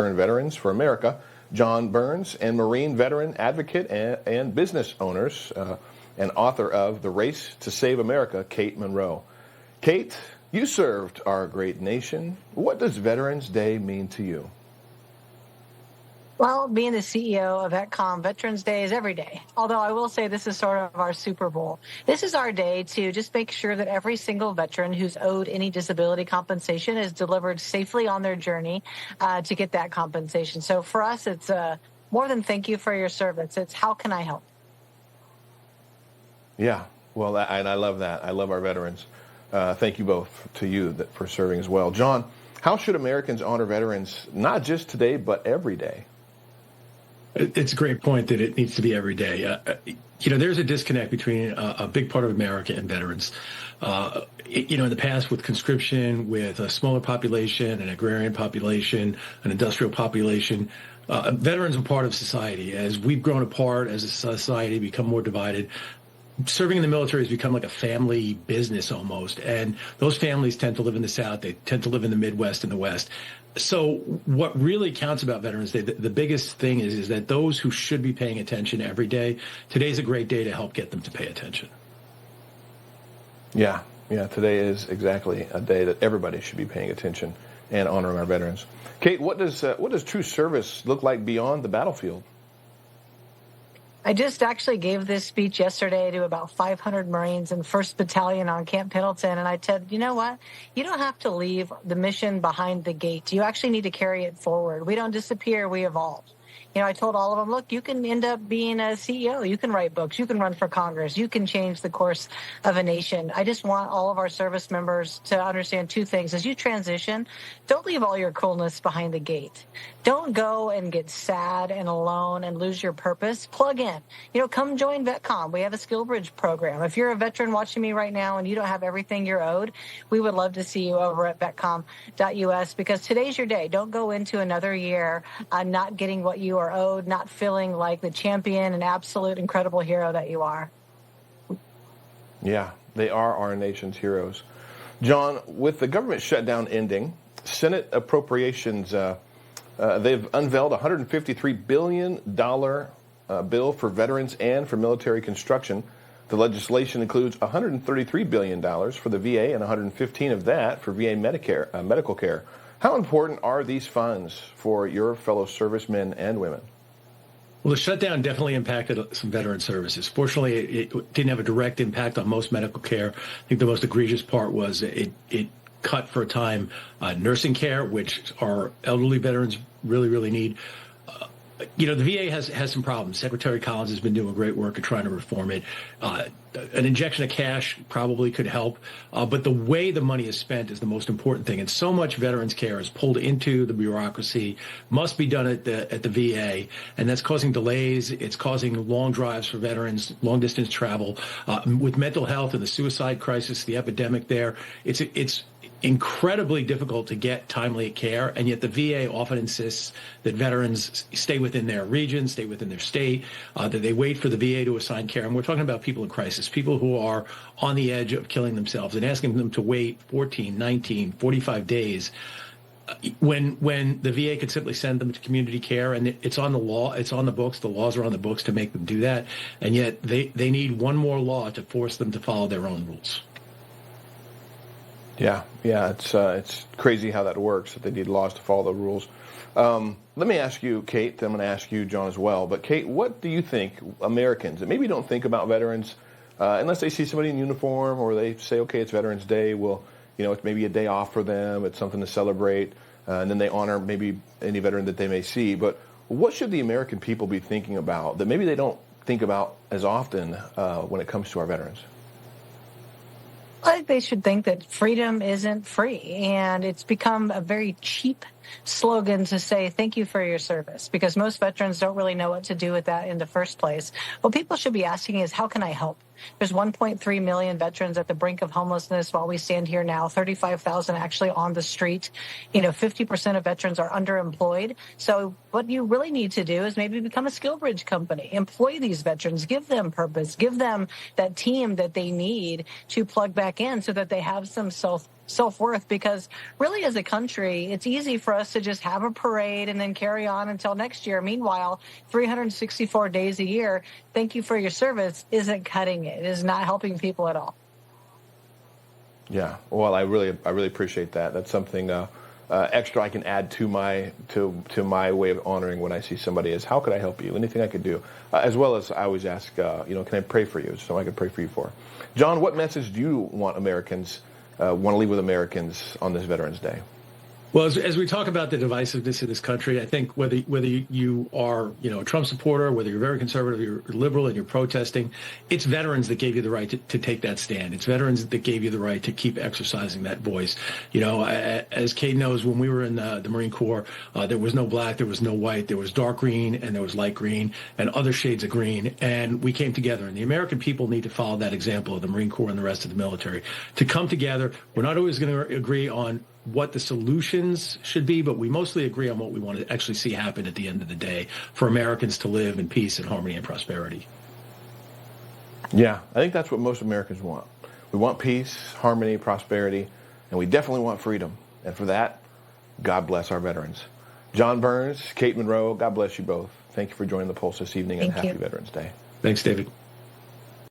Veterans for America, John Burns, and Marine veteran advocate and business owners and author of The Race to Save America, Kate Monroe. Kate, you served our great nation. What does Veterans Day mean to you? Well, being the CEO of VetCom, Veterans Day is every day. Although I will say this is sort of our Super Bowl. This is our day to just make sure that every single veteran who's owed any disability compensation is delivered safely on their journey to get that compensation. So for us, it's more than thank you for your service. It's how can I help? Yeah, well, and I love that. I love our veterans. Thank you both to you for serving as well. John, how should Americans honor veterans, not just today, but every day? It's a great point that it needs to be every day. There's a disconnect between a big part of America and veterans. In the past with conscription, with a smaller population, an agrarian population, an industrial population, veterans are part of society. As we've grown apart, as a society, become more divided, serving in the military has become like a family business almost. And those families tend to live in the South. They tend to live in the Midwest and the West. So what really counts about Veterans Day, the biggest thing is that those who should be paying attention every day, today's a great day to help get them to pay attention. Yeah, today is exactly a day that everybody should be paying attention and honoring our veterans. Kate, what does true service look like beyond the battlefield? I just actually gave this speech yesterday to about 500 Marines in 1st Battalion on Camp Pendleton, and I said, you know what? You don't have to leave the mission behind the gate. You actually need to carry it forward. We don't disappear, we evolve. I told all of them, look, you can end up being a CEO. You can write books. You can run for Congress. You can change the course of a nation. I just want all of our service members to understand two things. As you transition, don't leave all your coolness behind the gate. Don't go and get sad and alone and lose your purpose. Plug in. Come join VetCom. We have a Skill Bridge program. If you're a veteran watching me right now and you don't have everything you're owed, we would love to see you over at vetcom.us because today's your day. Don't go into another year not getting what you are owed, not feeling like the champion and absolute incredible hero that you are. Yeah, they are our nation's heroes. John, with the government shutdown ending, Senate appropriations, they've unveiled a $153 billion bill for veterans and for military construction. The legislation includes $133 billion for the VA and $115 of that for VA medical care. How important are these funds for your fellow servicemen and women? Well, the shutdown definitely impacted some veteran services. Fortunately, it didn't have a direct impact on most medical care. I think the most egregious part was it cut for a time nursing care, which our elderly veterans really, really need. The VA has some problems. Secretary Collins has been doing great work at trying to reform it. An injection of cash probably could help, but the way the money is spent is the most important thing. And so much veterans care is pulled into the bureaucracy, must be done at the VA, and that's causing delays. It's causing long drives for veterans, long distance travel. With mental health and the suicide crisis, the epidemic there, it's incredibly difficult to get timely care, and yet the VA often insists that veterans stay within their region, stay within their state, that they wait for the VA to assign care. And we're talking about people in crisis, people who are on the edge of killing themselves, and asking them to wait 14, 19, 45 days when the VA could simply send them to community care. And it's on the law, it's on the books, the laws are on the books to make them do that, and yet they need one more law to force them to follow their own rules. Yeah, it's crazy how that works, that they need laws to follow the rules. Let me ask you, Kate, then I'm going to ask you, John, as well. But, Kate, what do you think Americans that maybe don't think about veterans, unless they see somebody in uniform or they say, okay, it's Veterans Day, well, it's maybe a day off for them, it's something to celebrate, and then they honor maybe any veteran that they may see. But what should the American people be thinking about that maybe they don't think about as often when it comes to our veterans? I think they should think that freedom isn't free, and it's become a very cheap slogan to say thank you for your service, because most veterans don't really know what to do with that in the first place. What people should be asking is, how can I help? There's 1.3 million veterans at the brink of homelessness while we stand here now, 35,000 actually on the street. 50% of veterans are underemployed. So what you really need to do is maybe become a Skill Bridge company, employ these veterans, give them purpose, give them that team that they need to plug back in so that they have some self-worth, because really as a country, it's easy for us to just have a parade and then carry on until next year. Meanwhile, 364 days a year, thank you for your service, isn't cutting it. It is not helping people at all. Yeah, well, I really appreciate that. That's something extra I can add to my my way of honoring when I see somebody is, how could I help you? Anything I could do, as well as I always ask, can I pray for you? So I can pray for you for. John, what message do you want Americans want to leave with Americans on this Veterans Day? Well, as we talk about the divisiveness in this country, I think whether you are a Trump supporter, whether you're very conservative, you're liberal, and you're protesting, it's veterans that gave you the right to take that stand. It's veterans that gave you the right to keep exercising that voice. As Kate knows, when we were in the Marine Corps, there was no black, there was no white, there was dark green, and there was light green, and other shades of green, and we came together. And the American people need to follow that example of the Marine Corps and the rest of the military to come together. We're not always going to agree on what the solutions should be, but we mostly agree on what we want to actually see happen at the end of the day for Americans to live in peace and harmony and prosperity. Yeah, I think that's what most Americans want. We want peace, harmony, prosperity, and we definitely want freedom. And for that, God bless our veterans. John Burns, Kate Monroe, God bless you both. Thank you for joining the Pulse this evening, and happy Veterans Day. Thanks, David.